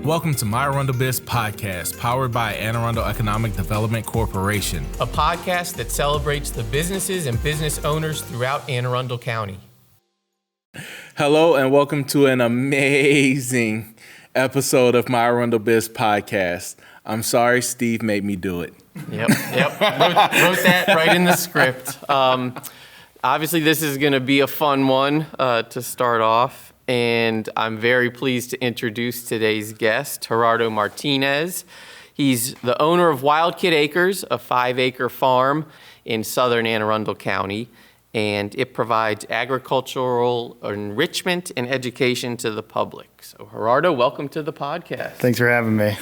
Welcome to my ArundelBiz podcast, powered by Anne Arundel Economic Development Corporation. A podcast that celebrates the businesses and business owners throughout Anne Arundel County. Hello, and welcome to an amazing episode of my ArundelBiz podcast. I'm sorry Steve made me do it. Yep. Wrote that right in the script. Obviously, this is going to be a fun one to start off. And I'm very pleased to introduce today's guest, Gerardo Martinez. He's the owner of Wild Kid Acres, a 5-acre farm in southern Anne Arundel County, and it provides agricultural enrichment and education to the public. So, Gerardo, welcome to the podcast. Thanks for having me.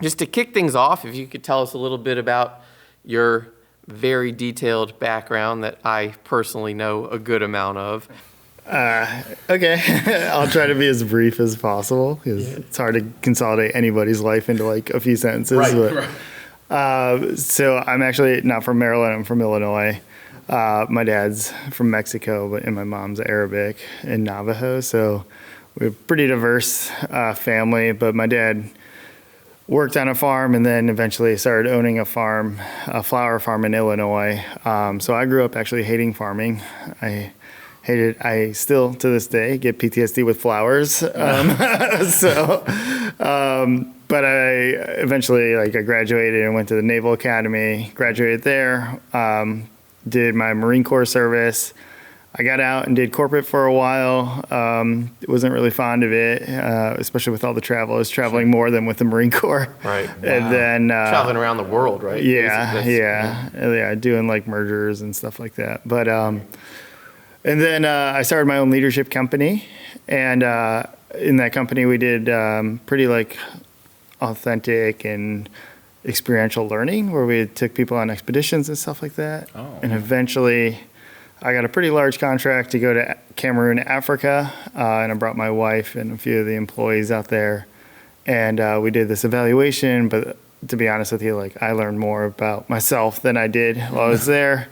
Just to kick things off, if you could tell us a little bit about your very detailed background that I personally know a good amount of. Okay, I'll try to be as brief as possible because it's hard to consolidate anybody's life into like a few sentences. Right. So I'm actually not from Maryland, I'm from Illinois. My dad's from Mexico, and my mom's Arabic and Navajo. So we're a pretty diverse family, but my dad worked on a farm and then eventually started owning a flower farm in Illinois. So I grew up actually hating farming. I still, to this day, get PTSD with flowers. But I eventually, I graduated and went to the Naval Academy, graduated there, did my Marine Corps service. I got out and did corporate for a while. Wasn't really fond of it, especially with all the travel. I was traveling more than with the Marine Corps. Right. Wow. And then traveling around the world, right? Yeah, doing mergers and stuff like that. But and then I started my own leadership company, and in that company we did pretty authentic and experiential learning, where we took people on expeditions and stuff like that. Oh. And eventually I got a pretty large contract to go to Cameroon, Africa, and I brought my wife and a few of the employees out there, and we did this evaluation. But to be honest with you, I learned more about myself than I did while I was there.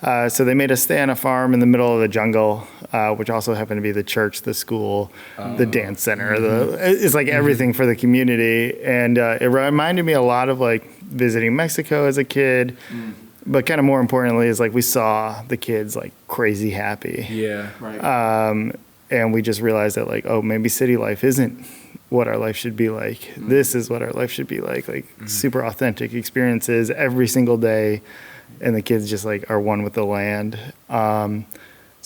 So they made us stay on a farm in the middle of the jungle, which also happened to be the church, the school, the dance center. It's everything for the community. And it reminded me a lot of visiting Mexico as a kid. But kind of more importantly is we saw the kids crazy happy. Yeah, right. And we just realized that maybe city life isn't what our life should be like. This is what our life should be like super authentic experiences every single day. And the kids just are one with the land. So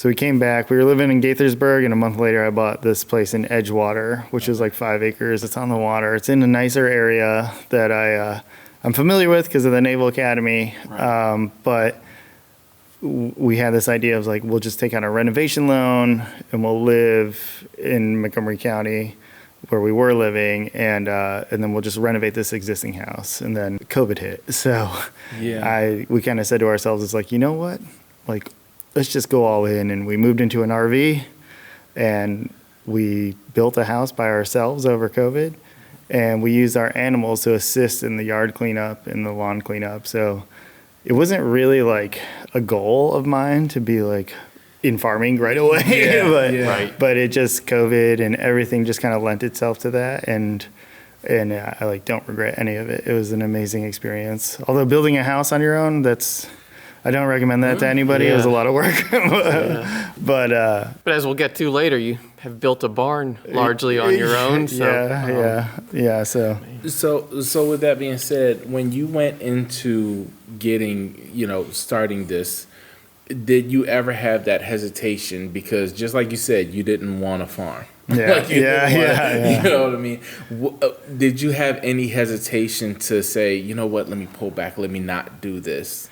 we came back. We were living in Gaithersburg, and a month later I bought this place in Edgewater, which is 5 acres. It's on the water. It's in a nicer area that I'm familiar with because of the Naval Academy. Right. But we had this idea of we'll just take out a renovation loan and we'll live in Montgomery County where we were living, and then we'll just renovate this existing house. And then COVID hit. So we kind of said to ourselves, it's you know what? Let's just go all in. And we moved into an RV, and we built a house by ourselves over COVID. And we used our animals to assist in the yard cleanup and the lawn cleanup. So it wasn't really a goal of mine to be in farming right away. But it just, COVID and everything just kind of lent itself to that. And I don't regret any of it. It was an amazing experience. Although building a house on your own, I don't recommend that to anybody. Yeah. It was a lot of work. But as we'll get to later, you have built a barn largely on your own. So. Yeah. So with that being said, when you went into starting this, did you ever have that hesitation? Because just like you said, you didn't want to farm. Yeah. You know what I mean? Did you have any hesitation to say, you know what, let me pull back, let me not do this?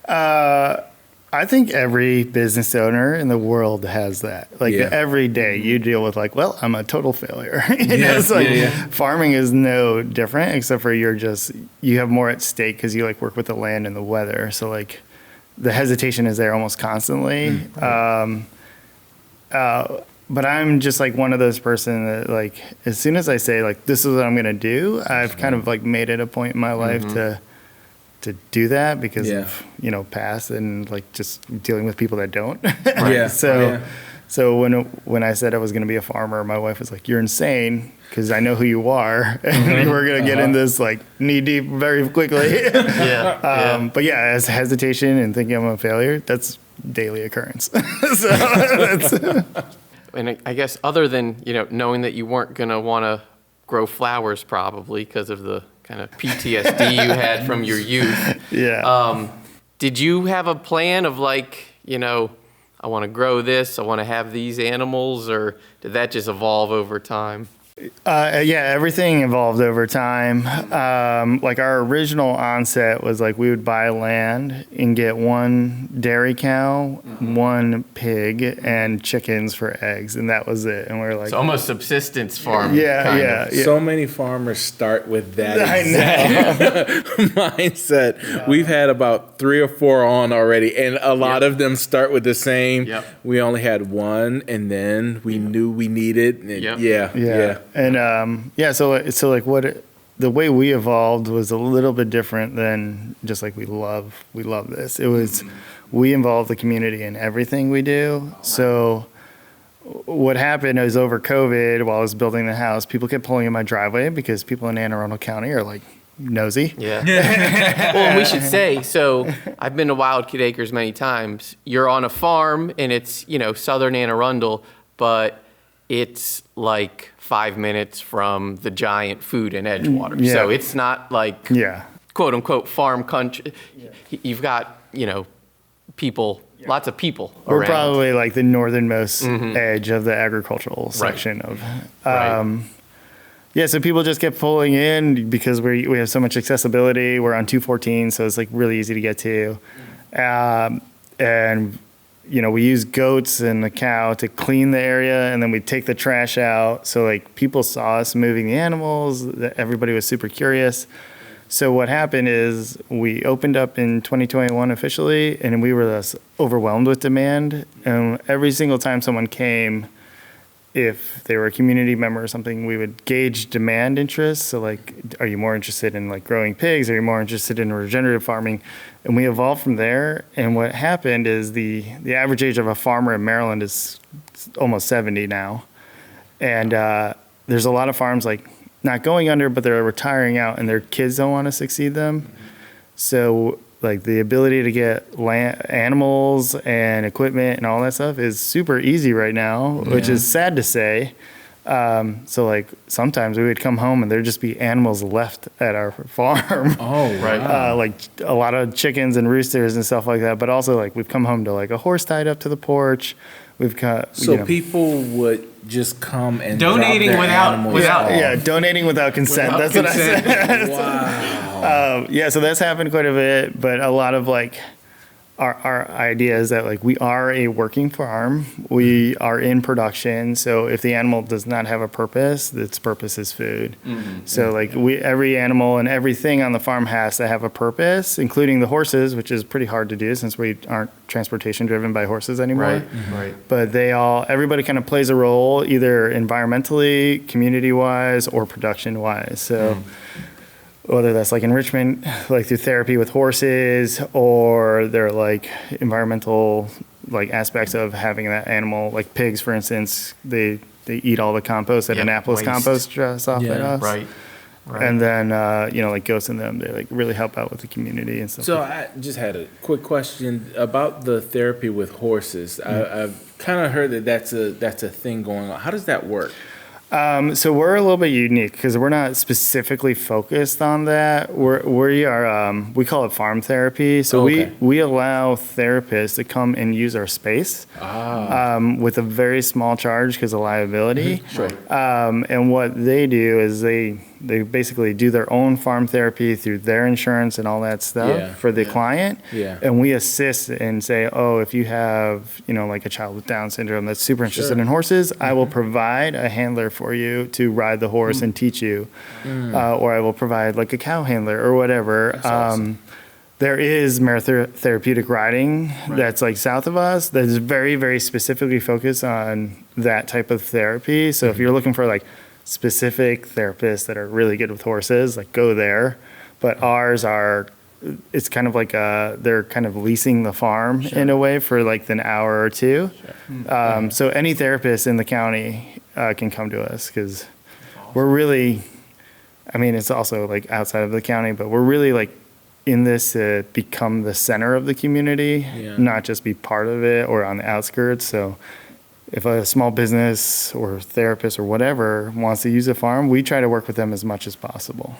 I think every business owner in the world has that. Every day you deal with I'm a total failure. Farming is no different, except for you have more at stake because you work with the land and the weather. So the hesitation is there almost constantly. But I'm just one of those person that as soon as I say this is what I'm going to do, I've kind of made it a point in my life to do that because of past and just dealing with people that don't. So when I said I was going to be a farmer, my wife was like, "You're insane." because I know who you are, and we're gonna get in this like knee deep very quickly. But yeah, as hesitation and thinking I'm a failure, that's daily occurrence. So that's And I guess other than, knowing that you weren't going to want to grow flowers probably because of the kind of PTSD you had from your youth. yeah. Did you have a plan of like, I want to grow this, I want to have these animals, or did that just evolve over time? Yeah, everything evolved over time. Like our original onset was like we would buy land and get one dairy cow, one pig, and chickens for eggs, and that was it. And we were like, It's almost subsistence farm. yeah. So many farmers start with that I exact mindset. Yeah. We've had about 3 or 4 on already, and a lot of them start with the same. Yep. We only had one, and then we knew we needed. And Yep. Yeah. And so like the way we evolved was a little bit different than just like we love this. It was we involve the community in everything we do. So what happened is over COVID, while I was building the house, people kept pulling in my driveway because people in Anne Arundel County are like nosy. Yeah. Well, and we should say, so I've been to Wild Kid Acres many times. You're on a farm and it's, southern Anne Arundel, but it's like 5 minutes from the giant food in Edgewater. Yeah. So it's not like quote unquote farm country. You've got, people, lots of people We're around. probably like the northernmost edge of the agricultural section of. Yeah, so people just kept pulling in because we have so much accessibility. We're on 214, so it's like really easy to get to. And we use goats and a cow to clean the area, and then we take the trash out. So like people saw us moving the animals. Everybody was super curious. So what happened is we opened up in 2021 officially, and we were thus overwhelmed with demand. And every single time someone came, if they were a community member or something, we would gauge demand interest. So like, are you more interested in like growing pigs? Are you more interested in regenerative farming? And we evolved from there. And what happened is the average age of a farmer in Maryland is almost 70 now. And there's a lot of farms like not going under, but they're retiring out and their kids don't want to succeed them. So like the ability to get animals and equipment and all that stuff is super easy right now, which is sad to say. So like sometimes we would come home and there'd just be animals left at our farm. Oh, right. Like a lot of chickens and roosters and stuff like that. But also like we've come home to like a horse tied up to the porch. We've got People would just come and donating drop their animals without off. donating without consent. That's what I said. Wow. So that's happened quite a bit, but a lot of like our idea is that like we are a working farm, we are in production. So if the animal does not have a purpose, its purpose is food. So like every animal and everything on the farm has to have a purpose, including the horses, which is pretty hard to do since we aren't transportation driven by horses anymore. Right. But everybody kind of plays a role either environmentally, community wise, or production wise. So whether that's like enrichment, like through therapy with horses, or they're like environmental like aspects of having that animal, like pigs, for instance, they eat all the compost that Annapolis waste. Compost drops off at us. Right. And then, like goats and them, they like really help out with the community and stuff. So I just had a quick question about the therapy with horses. I've kind of heard that that's a thing going on. How does that work? So we're a little bit unique because we're not specifically focused on that. We call it farm therapy. So we allow therapists to come and use our space with a very small charge because of liability. Sure. And what they do is they basically do their own farm therapy through their insurance and all that stuff for the client. Yeah. And we assist and say, if you have, like a child with Down syndrome that's super interested in horses, I will provide a handler for you to ride the horse and teach you. Or I will provide like a cow handler or whatever. That's awesome. There is therapeutic riding that's like south of us that is very, very specifically focused on that type of therapy. So if you're looking for like specific therapists that are really good with horses, like go there. But ours it's kind of like they're kind of leasing the farm in a way for like an hour or two. So any therapist in the county can come to us because we're really, I mean, it's also like outside of the county, but we're really like in this to become the center of the community, not just be part of it or on the outskirts. So if a small business or therapist or whatever wants to use a farm, we try to work with them as much as possible.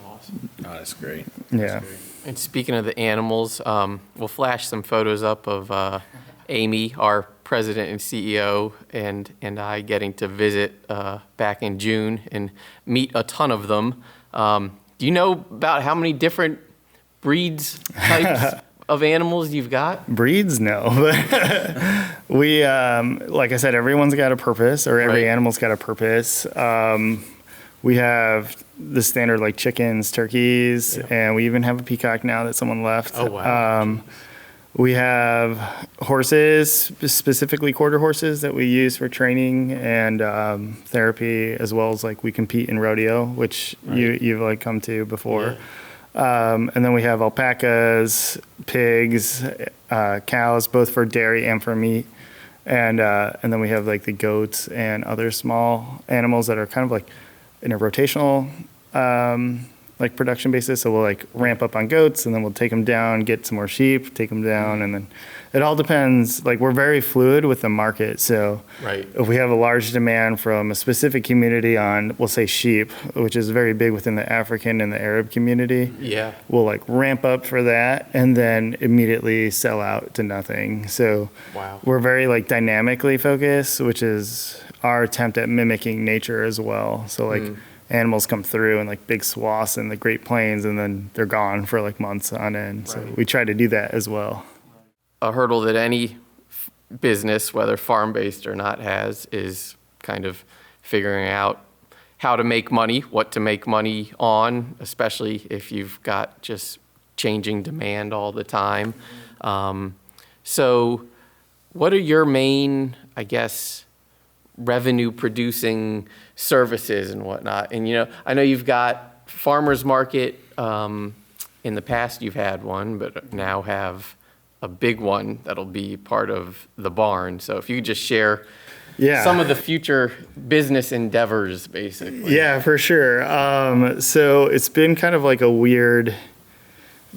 Awesome. Oh, that's great. Yeah. And speaking of the animals, we'll flash some photos up of Amy, our president and CEO, and I getting to visit back in June and meet a ton of them. Do you know about how many different breeds, types of animals you've got? Breeds, no. We, like I said, everyone's got a purpose, or every animal's got a purpose. We have the standard like chickens, turkeys, and we even have a peacock now that someone left. Oh, wow. We have horses, specifically quarter horses that we use for training and therapy, as well as like we compete in rodeo, which you've like come to before. And then we have alpacas, pigs, cows, both for dairy and for meat. And then we have like the goats and other small animals that are kind of like in a rotational like production basis. So we'll like ramp up on goats and then we'll take them down, get some more sheep, take them down. And then it all depends. Like we're very fluid with the market. So if we have a large demand from a specific community on, we'll say sheep, which is very big within the African and the Arab community. We'll like ramp up for that and then immediately sell out to nothing. So we're very like dynamically focused, which is our attempt at mimicking nature as well. So like animals come through in like big swaths in the Great Plains and then they're gone for like months on end. So we try to do that as well. A hurdle that any business, whether farm-based or not, has is kind of figuring out how to make money, what to make money on, especially if you've got just changing demand all the time. So what are your main, I guess, revenue producing services and whatnot? And, you know, I know you've got farmers market. In the past you've had one, but now have a big one that'll be part of the barn. So if you could just share some of the future business endeavors, basically. Yeah, for sure. So it's been kind of like a weird,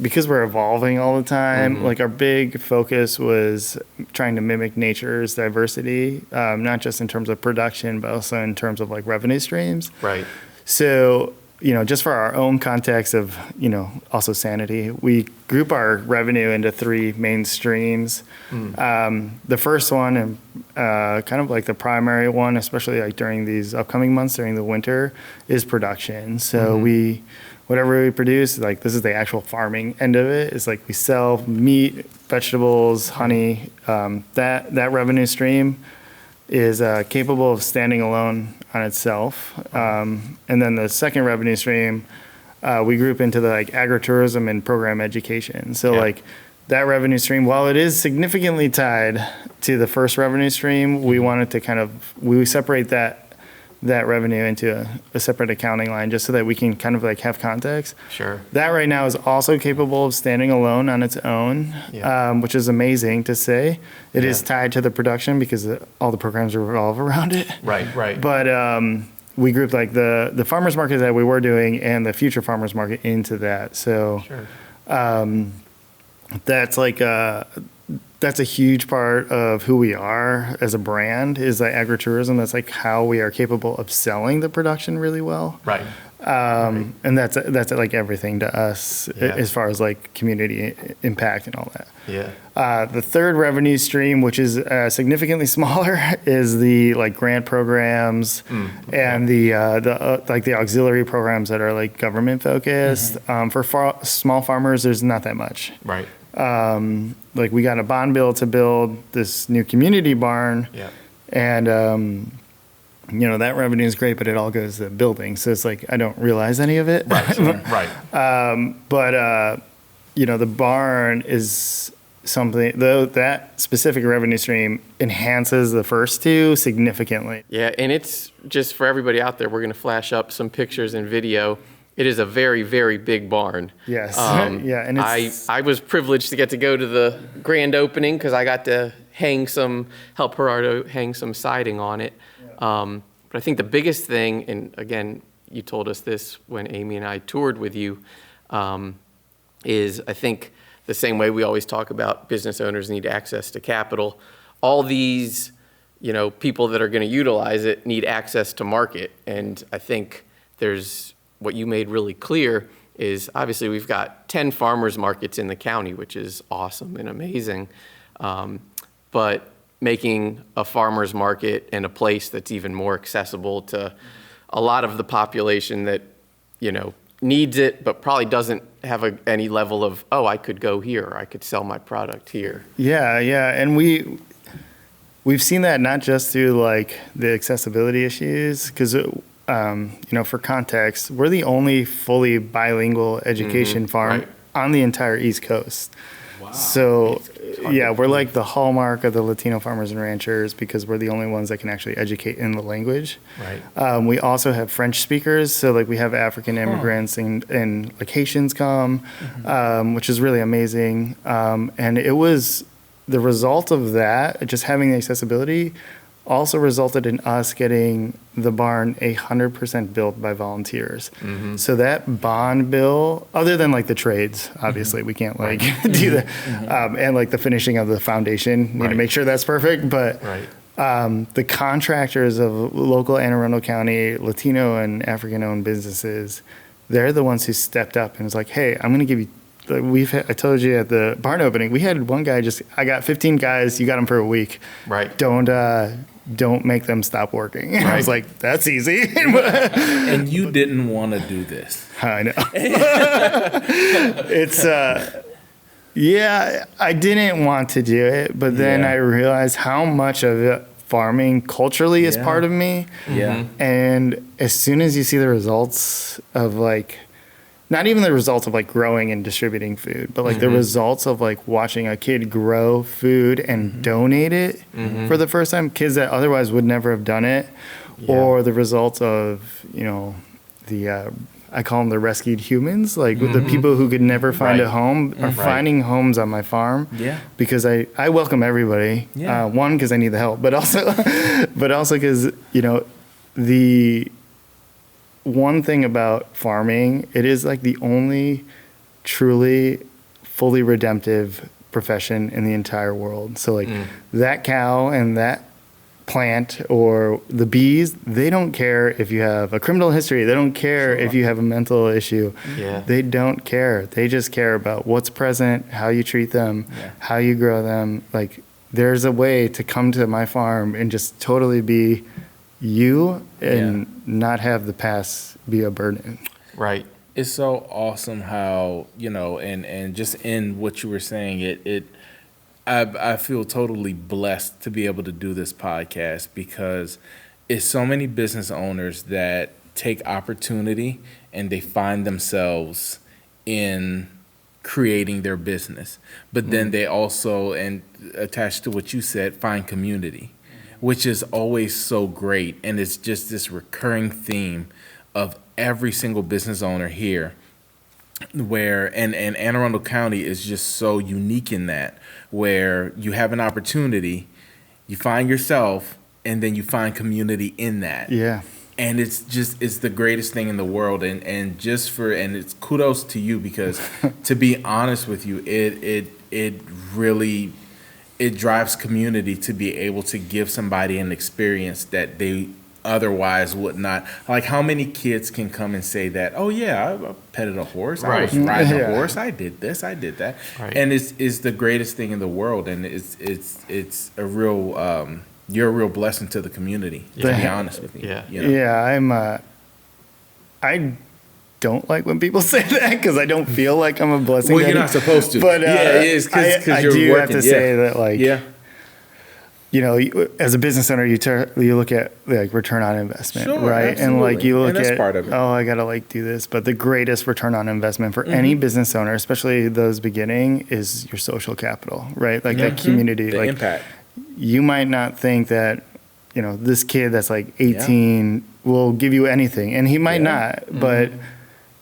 because we're evolving all the time, like our big focus was trying to mimic nature's diversity, not just in terms of production, but also in terms of like revenue streams. So, you know, just for our own context of, you know, also sanity, we group our revenue into three main streams. The first one, and kind of like the primary one, especially like during these upcoming months, during the winter, is production. So whatever we produce, like this is the actual farming end of it. It's like we sell meat, vegetables, honey. That revenue stream is capable of standing alone on itself. And then the second revenue stream, we group into the like agritourism and program education. So like that revenue stream, while it is significantly tied to the first revenue stream, we wanted to kind of, we separate that revenue into a separate accounting line just so that we can kind of like have context. That right now is also capable of standing alone on its own, which is amazing to say. It is tied to the production because all the programs revolve around it. But we grouped like the farmers market that we were doing and the future farmers market into that. So that's like that's a huge part of who we are as a brand, is like agritourism. That's like how we are capable of selling the production really well. And that's like everything to us as far as like community impact and all that. The third revenue stream, which is significantly smaller, is the like grant programs and the like the auxiliary programs that are like government focused. For small farmers, there's not that much. Like we got a bond bill to build this new community barn, and you know, that revenue is great, but it all goes to building. So it's like I don't realize any of it. But you know, the barn is something, though, that specific revenue stream enhances the first two significantly. And it's just for everybody out there, we're going to flash up some pictures and video. It is a very, very big barn. And it's, I was privileged to get to go to the grand opening because I got to help Gerardo hang some siding on it. But I think the biggest thing, and again, you told us this when Amy and I toured with you, is I think the same way we always talk about business owners need access to capital, all these, people that are going to utilize it need access to market. And I think there's what you made really clear is obviously we've got 10 farmers markets in the county, which is awesome and amazing. But making a farmer's market and a place that's even more accessible to a lot of the population that, needs it, but probably doesn't have any level of, oh, I could go here, or I could sell my product here. Yeah. And we've seen that not just through like the accessibility issues, because, for context, we're the only fully bilingual education farm right. on the entire East Coast. Wow. So, yeah, we're like the hallmark of the Latino farmers and ranchers because we're the only ones that can actually educate in the language. Right. We also have French speakers, so like we have African immigrants and like Haitians come, which is really amazing. And it was the result of that, just having the accessibility, also resulted in us getting the barn 100% built by volunteers. So that bond bill, other than like the trades, obviously we can't like do that, and like the finishing of the foundation, need to make sure that's perfect. But the contractors of local Anne Arundel County, Latino and African-owned businesses, they're the ones who stepped up and was like, "Hey, I'm going to give you." I told you at the barn opening, we had one guy I got 15 guys, you got them for a week. Right. Don't make them stop working. And I was like, that's easy. And you didn't want to do this. I know. It's, I didn't want to do it, but then I realized how much of it farming culturally is part of me. Yeah. And as soon as you see the results of like, not even the results of like growing and distributing food, but like the results of like watching a kid grow food and donate it for the first time, kids that otherwise would never have done it, or the results of, I call them the rescued humans, like the people who could never find a home are finding homes on my farm. Yeah. Because I welcome everybody. Yeah. One, because I need the help, but also because, the one thing about farming, it is like the only truly fully redemptive profession in the entire world. So like that cow and that plant or the bees, they don't care if you have a criminal history. They don't care if you have a mental issue. Yeah. They don't care. They just care about what's present, how you treat them, how you grow them. Like there's a way to come to my farm and just totally be you and not have the past be a burden. Right. It's so awesome how, and just in what you were saying, I feel totally blessed to be able to do this podcast because it's so many business owners that take opportunity and they find themselves in creating their business. But then they also, and attached to what you said, find community, which is always so great. And it's just this recurring theme of every single business owner here where, and Anne Arundel County is just so unique in that, where you have an opportunity, you find yourself, and then you find community in that. Yeah. And it's the greatest thing in the world. And it's kudos to you because to be honest with you, it really drives community to be able to give somebody an experience that they otherwise would not. Like how many kids can come and say that, oh yeah, I petted a horse, I was riding a horse, I did this, I did that. Right. And it's the greatest thing in the world, and it's a real you're a real blessing to the community, to be honest with you. I don't like when people say that because I don't feel like I'm a blessing. Well, you're not supposed to. But it is because you're do working. Have to say that, like, as a business owner, you look at like return on investment, right? Absolutely. And like you look at, part of it. I gotta like do this. But the greatest return on investment for any business owner, especially those beginning, is your social capital, right? Like that community, the like impact. You might not think that, this kid that's like 18 will give you anything, and he might not, but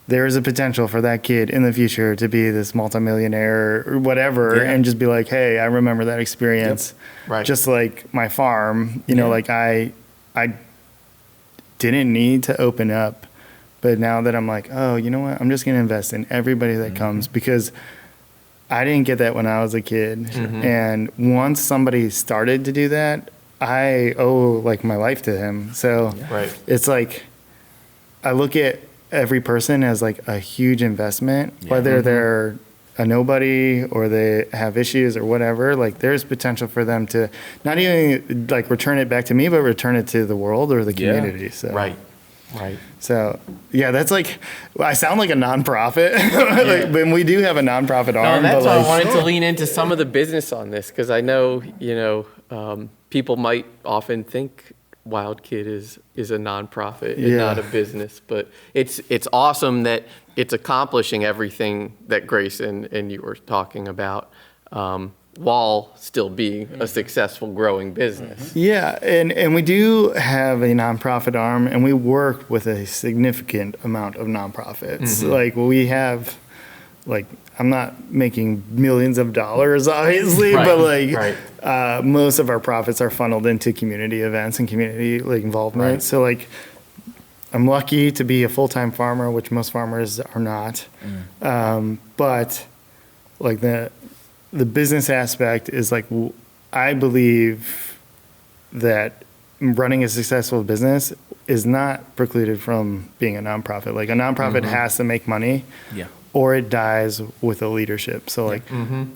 there is a potential for that kid in the future to be this multimillionaire or whatever, and just be like, hey, I remember that experience. Right. Just like my farm, like I didn't need to open up. But now that I'm like, oh, you know what? I'm just going to invest in everybody that comes, because I didn't get that when I was a kid. And once somebody started to do that, I owe like my life to him. So it's like, I look at every person as like a huge investment, whether they're a nobody or they have issues or whatever. Like, there's potential for them to not even like return it back to me, but return it to the world or the community. So Right. So yeah, that's like, I sound like a nonprofit, like, but we do have a nonprofit arm. That's but why like, I wanted to lean into some of the business on this, because I know, people might often think Wild Kid is a nonprofit and not a business, but it's awesome that it's accomplishing everything that Grace and you were talking about, while still being a successful growing business. Yeah, and we do have a nonprofit arm, and we work with a significant amount of nonprofits. Like, we have, like, I'm not making millions of dollars, obviously, but like most of our profits are funneled into community events and community like involvement. So like, I'm lucky to be a full-time farmer, which most farmers are not. But like the business aspect is like, I believe that running a successful business is not precluded from being a nonprofit. Like, a nonprofit has to make money, or it dies with a leadership. So like,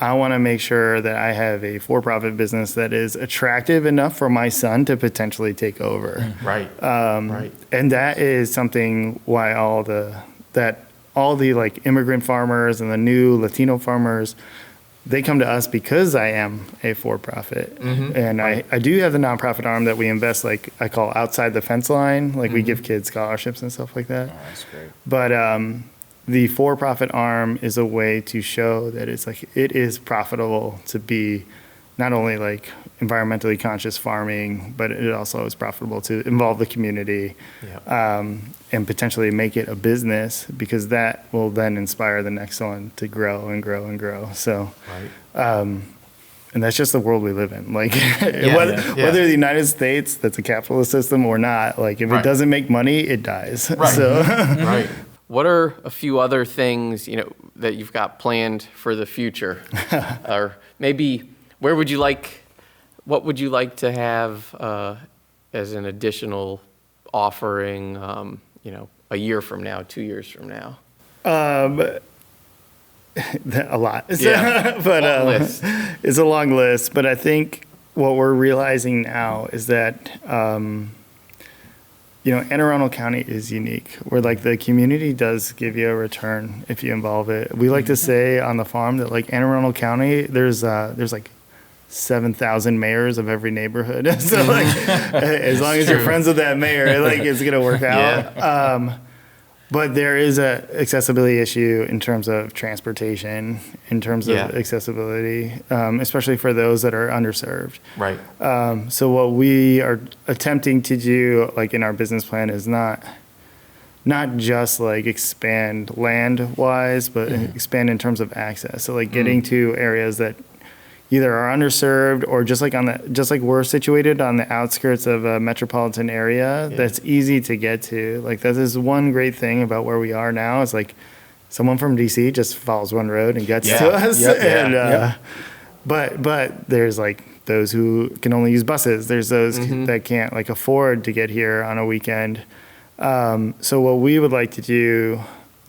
I want to make sure that I have a for-profit business that is attractive enough for my son to potentially take over. And that is something why all the like immigrant farmers and the new Latino farmers, they come to us because I am a for-profit. And I do have the nonprofit arm that we invest, like I call outside the fence line. Like, we give kids scholarships and stuff like that. Oh, that's great. But the for-profit arm is a way to show that it's like, it is profitable to be not only like environmentally conscious farming, but it also is profitable to involve the community, and potentially make it a business, because that will then inspire the next one to grow and grow and grow. So, and that's just the world we live in. Like, whether the United States, that's a capitalist system, or not, like, if it doesn't make money, it dies. So. What are a few other things, that you've got planned for the future? Or maybe what would you like to have as an additional offering, a year from now, 2 years from now? A lot. Yeah. But long list. It's a long list. But I think what we're realizing now is that Anne Arundel County is unique, where like the community does give you a return if you involve it. We like to say on the farm that like Anne Arundel County, there's like 7,000 mayors of every neighborhood. So like, as long as you're friends with that mayor, like, it's gonna work out. But there is a accessibility issue in terms of transportation, in terms of accessibility, especially for those that are underserved. So what we are attempting to do, like in our business plan, is not just like expand land wise, but expand in terms of access. So like getting to areas that either are underserved, or just like we're situated on the outskirts of a metropolitan area that's easy to get to. Like, that is one great thing about where we are now, is like someone from DC just follows one road and gets to us. But there's like those who can only use buses. There's those that can't like afford to get here on a weekend. So what we would like to do,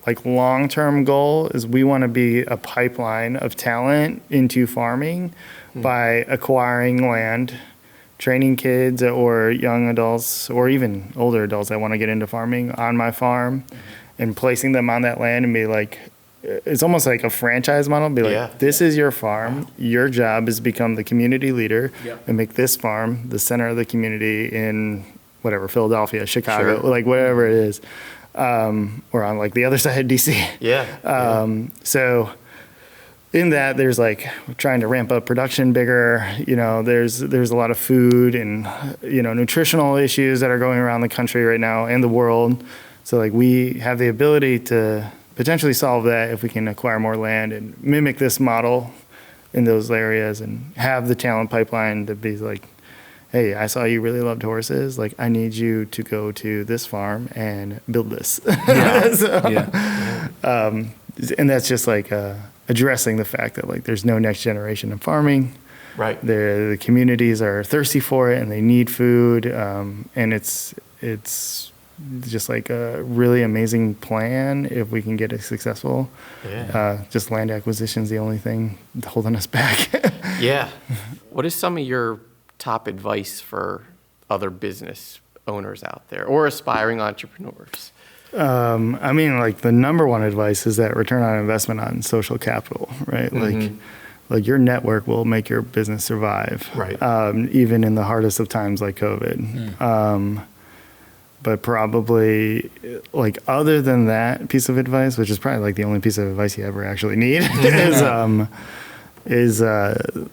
like long-term goal, is we want to be a pipeline of talent into farming by acquiring land, training kids or young adults or even older adults that want to get into farming on my farm, and placing them on that land and be like, it's almost like a franchise model. Be like, this is your farm. Your job is to become the community leader and make this farm the center of the community in whatever, Philadelphia, Chicago, like whatever it is. Or on like the other side of DC. So in that, there's like trying to ramp up production bigger. There's a lot of food and nutritional issues that are going around the country right now and the world. So like, we have the ability to potentially solve that if we can acquire more land and mimic this model in those areas, and have the talent pipeline to be like hey, I saw you really loved horses. Like, I need you to go to this farm and build this. And that's just like addressing the fact that like there's no next generation of farming. Right. The communities are thirsty for it and they need food. And it's just like a really amazing plan if we can get it successful. Yeah. Just land acquisition is the only thing holding us back. Yeah. What is some of your top advice for other business owners out there or aspiring entrepreneurs? I mean, like the number one advice is that return on investment on social capital, right? Like your network will make your business survive, Right. Even in the hardest of times like COVID. But probably, like, other than that piece of advice, which is probably like the only piece of advice you ever actually need, is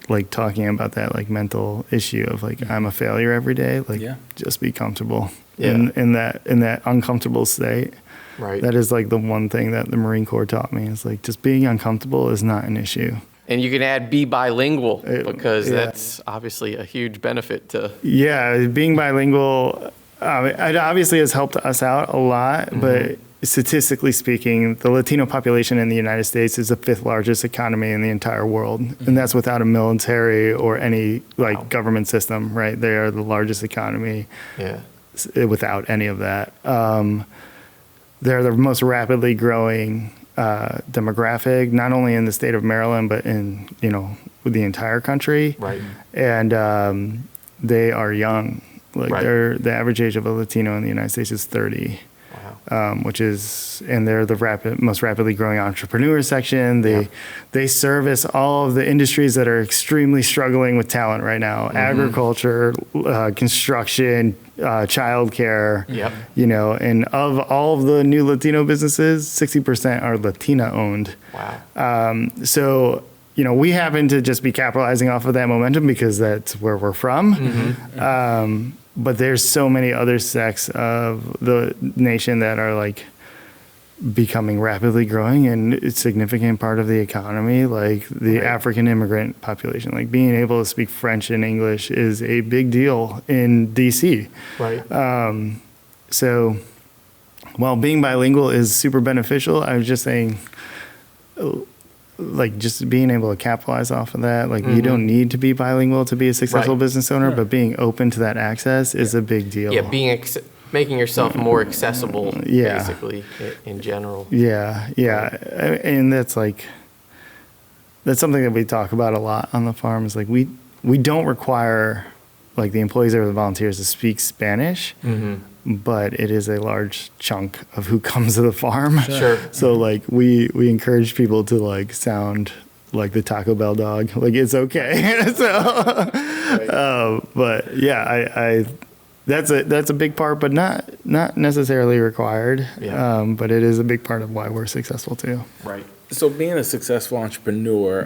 like talking about that like mental issue of like I'm a failure every day. Like, just be comfortable in that uncomfortable state. Right. That is like the one thing that the Marine Corps taught me is like just being uncomfortable is not an issue. And you can add be bilingual because that's obviously a huge benefit to. Yeah, being bilingual. It obviously has helped us out a lot, but statistically speaking, the Latino population in the United States is the 5th largest economy in the entire world. And that's without a military or any like government system, right? They are the largest economy without any of that. They're the most rapidly growing demographic, not only in the state of Maryland, but in, the entire country. Right. And they are young. Like the average age of a Latino in the United States is 30, and they're the most rapidly growing entrepreneur section. They service all of the industries that are extremely struggling with talent right now: agriculture, construction, childcare. And of all of the new Latino businesses, 60% are Latina owned. Wow. So. We happen to just be capitalizing off of that momentum because that's where we're from. But there's so many other sects of the nation that are like becoming rapidly growing and a significant part of the economy, like the African immigrant population. Like being able to speak French and English is a big deal in DC. Right. So while being bilingual is super beneficial, I was just saying, like just being able to capitalize off of that. Like you don't need to be bilingual to be a successful business owner, but being open to that access is a big deal. Yeah, making yourself more accessible, basically, in general. Yeah. And that's something that we talk about a lot on the farm is like we don't require like the employees or the volunteers to speak Spanish, but it is a large chunk of who comes to the farm. Sure. So like we encourage people to like sound like the Taco Bell dog. Like it's okay. But yeah, I that's a big part, but not necessarily required. But it is a big part of why we're successful too. Right. So being a successful entrepreneur,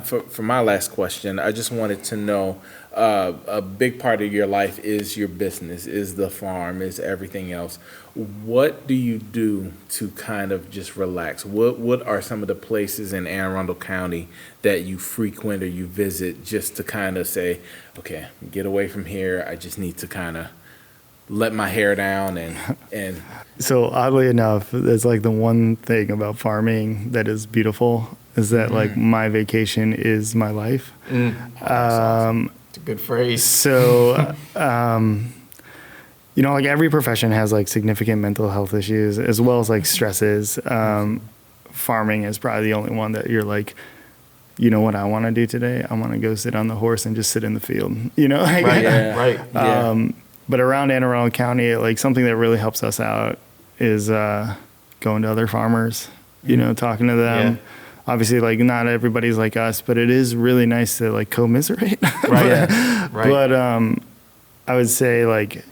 for my last question, I just wanted to know, a big part of your life is your business, is the farm, is everything else. What do you do to kind of just relax? What are some of the places in Anne Arundel County that you frequent or you visit just to kind of say, okay, get away from here. I just need to kind of let my hair down and. So oddly enough, that's like the one thing about farming that is beautiful is that like my vacation is my life. Awesome. It's a good phrase. So, like every profession has like significant mental health issues as well as like stresses. Farming is probably the only one that you're like, you know what I want to do today? I want to go sit on the horse and just sit in the field, Right. But around Anne Arundel County, like something that really helps us out is going to other farmers, talking to them. Obviously, like not everybody's like us, but it is really nice to like commiserate. But I would say like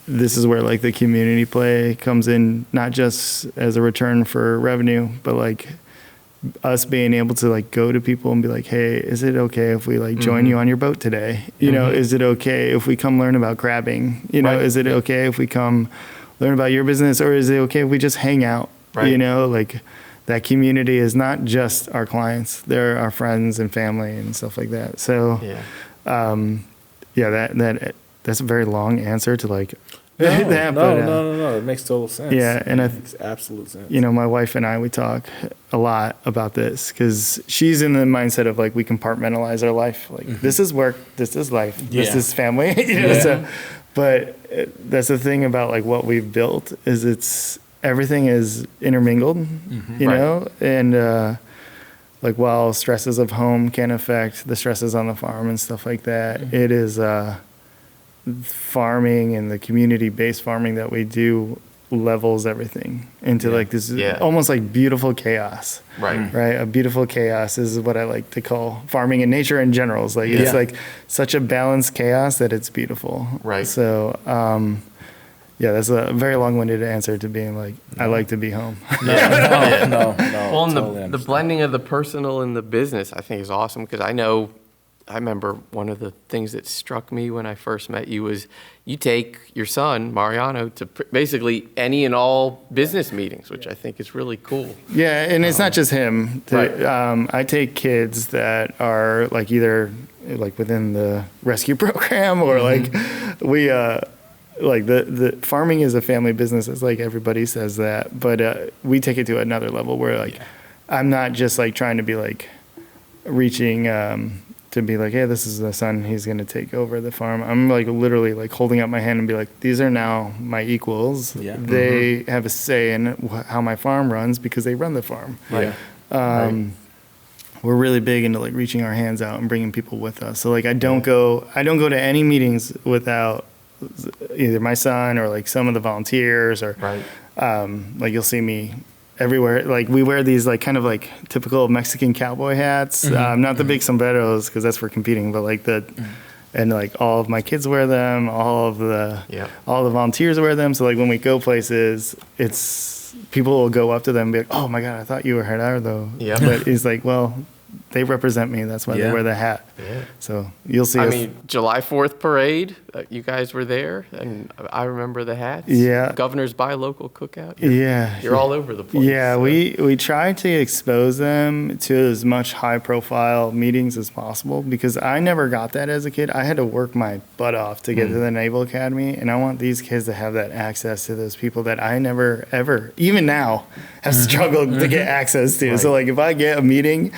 this is where like the community play comes in, not just as a return for revenue, but like us being able to like go to people and be like, hey, is it okay if we like join you on your boat today? Is it okay if we come learn about crabbing? Is it okay if we come learn about your business, or is it okay if we just hang out? Like that community is not just our clients, they're our friends and family and stuff like that. So Yeah, that's a very long answer to like No, that, no, but, no. It makes total sense. yeah, and it makes absolute sense. my wife and I, we talk a lot about this because she's in the mindset of like we compartmentalize our life. Like this is work, this is life, this Yeah. is family. So, but that's the thing about like what we've built is everything is intermingled, you Right. know, and like while stresses of home can affect the stresses on the farm and stuff like that, it is farming and the community-based farming that we do levels everything into like this Yeah. almost like beautiful chaos. Right. Right. A beautiful chaos is what I like to call farming and nature in general. It's like, it's Yeah. like such a balanced chaos that it's beautiful. Right. So, yeah, that's a very long-winded answer to being like, I like to be home. No. Well, and totally the understand. blending of the personal and the business, I think, is awesome because I remember one of the things that struck me when I first met you was you take your son, Mariano, to basically any and all business meetings, which I think is really cool. Yeah, and it's not just him. Right. I take kids that are like either like within the rescue program or like we like the farming is a family business. It's like everybody says that, but we take it to another level where like I'm not just like trying to be like reaching to be like, hey, this is the son, he's going to take over the farm. I'm like literally like holding up my hand and be like, these are now my equals. Yeah. They have a say in how my farm runs because they run the farm. Yeah. We're really big into like reaching our hands out and bringing people with us. So like I don't go to any meetings without either my son or like some of the volunteers or Right. like you'll see me everywhere. Like we wear these like kind of like typical Mexican cowboy hats, not the big sombreros because that's for competing, but like and like all of my kids wear them, all the volunteers wear them. So like when we go places, it's people will go up to them and be like, oh my God, I thought you were Gerardo. Yeah. But it's like, well, they represent me. That's why they Yeah. wear the hat. Yeah. So you'll see I us. mean, July 4th parade, you guys were there, and I remember the hats. Yeah. Governor's Buy Local Cookout. Yeah. You're all over the place. Yeah, so. we try to expose them to as much high profile meetings as possible because I never got that as a kid. I had to work my butt off to get to the Naval Academy, and I want these kids to have that access to those people that I never ever, even now, have struggled to get access to. Right. So like if I get a meeting,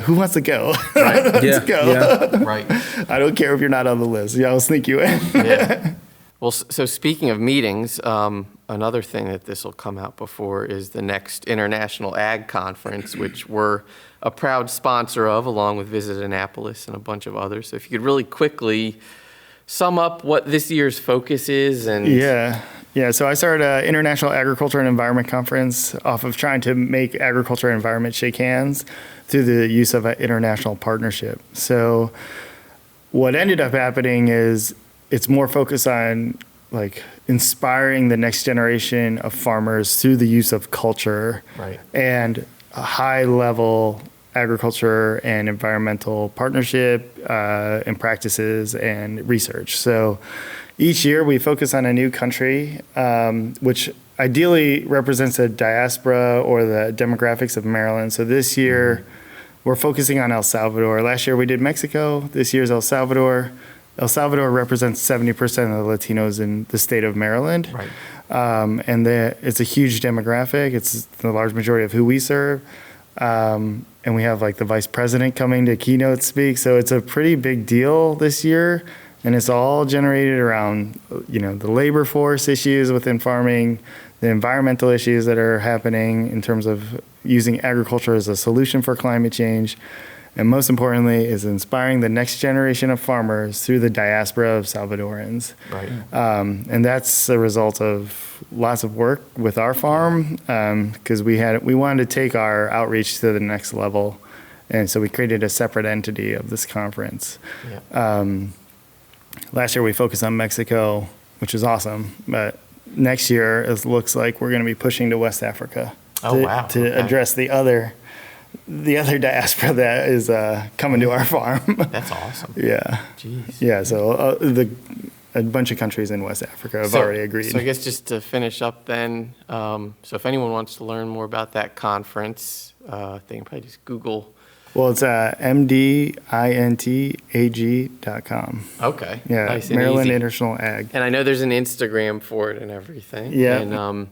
who wants to go? Right. Let's go. Yeah. Right. I don't care if you're not on the list. Yeah, I'll sneak you in. Yeah. Well, so speaking of meetings, another thing that this will come out before is the next International Ag Conference, which we're a proud sponsor of, along with Visit Annapolis and a bunch of others. So if you could really quickly sum up what this year's focus is and Yeah. So I started an International Agriculture and Environment Conference off of trying to make agriculture and environment shake hands through the use of an international partnership. So what ended up happening is it's more focused on like inspiring the next generation of farmers through the use of culture Right. and a high level agriculture and environmental partnership and practices and research. So each year we focus on a new country, which ideally represents a diaspora or the demographics of Maryland. So this year we're focusing on El Salvador. Last year we did Mexico. This year's El Salvador. El Salvador represents 70% of the Latinos in the state of Maryland. Right. And it's a huge demographic. It's the large majority of who we serve. And we have like the vice president coming to keynote speak. So it's a pretty big deal this year. And it's all generated around, the labor force issues within farming, the environmental issues that are happening in terms of using agriculture as a solution for climate change. And most importantly is inspiring the next generation of farmers through the diaspora of Salvadorans. Right. And that's a result of lots of work with our farm because we wanted to take our outreach to the next level. And so we created a separate entity of this conference. Yeah. Last year we focused on Mexico, which is awesome. But next year it looks like we're going to be pushing to West Africa to Okay. address the other diaspora that is coming to our farm. That's awesome. Yeah. Jeez. Yeah. So a bunch of countries in West Africa have already agreed. So I guess just to finish up then, so if anyone wants to learn more about that conference, they can probably just Google Well, it's mdintag.com. Okay. Yeah, Nice and Maryland easy. International Ag. And I know there's an Instagram for it and everything. Yeah. And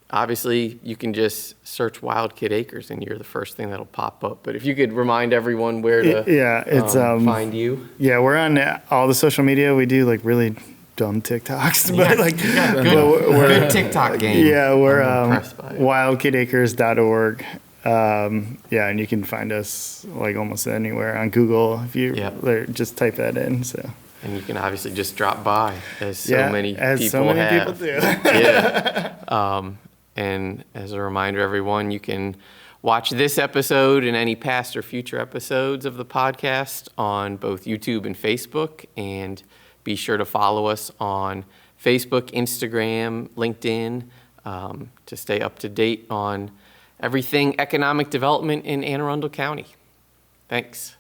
obviously, you can just search Wild Kid Acres, and you're the first thing that'll pop up. But if you could remind everyone where to Yeah, it's find you. Yeah, we're on all the social media. We do like really dumb TikToks, but like Good TikTok game. yeah, we're I'm impressed by it. wildkidacres.org. Yeah, and you can find us like almost anywhere on Google if you just type that in. So. And you can obviously just drop by, as so Yeah, many as people so many have. people do. Yeah. And as a reminder, everyone, you can watch this episode and any past or future episodes of the podcast on both YouTube and Facebook. And be sure to follow us on Facebook, Instagram, LinkedIn to stay up to date on everything economic development in Anne Arundel County. Thanks.